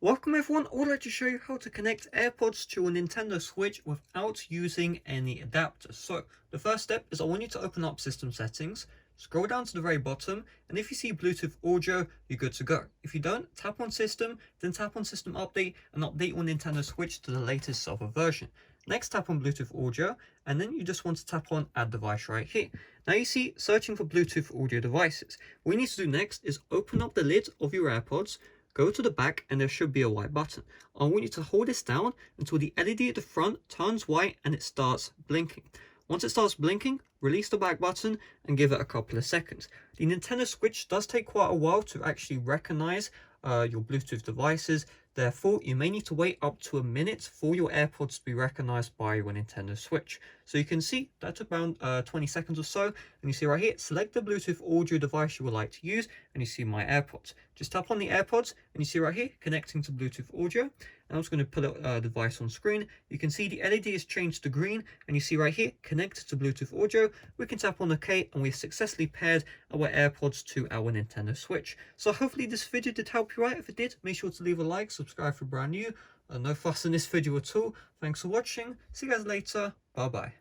Welcome everyone, I would like to show you how to connect AirPods to a Nintendo Switch without using any adapter. So the first step is I want you to open up system settings, scroll down to the very bottom, and if you see Bluetooth audio, you're good to go. If you don't, tap on system, then tap on system update and update your Nintendo Switch to the latest software version. Next tap on Bluetooth audio, and then you just want to tap on add device right here. Now you see searching for Bluetooth audio devices. What you need to do next is open up the lid of your AirPods, go to the back, and there should be a white button. I want you to hold this down until the LED at the front turns white and it starts blinking. Once it starts blinking, release the back button and give it a couple of seconds. The Nintendo Switch does take quite a while to actually recognize your Bluetooth devices. Therefore, you may need to wait up to a minute for your AirPods to be recognized by your Nintendo Switch. So you can see that took around 20 seconds or so. And you see right here, select the Bluetooth audio device you would like to use, and you see my AirPods. Just tap on the AirPods, and you see right here, connecting to Bluetooth audio. And I'm just going to put a device on screen. You can see the LED is changed to green, and you see right here, connected to Bluetooth audio. We can tap on OK, and we've successfully paired our AirPods to our Nintendo Switch. So hopefully this video did help you out. If it did, make sure to leave a like, subscribe if you're brand new. No fuss in this video at all. Thanks for watching. See you guys later. Bye bye.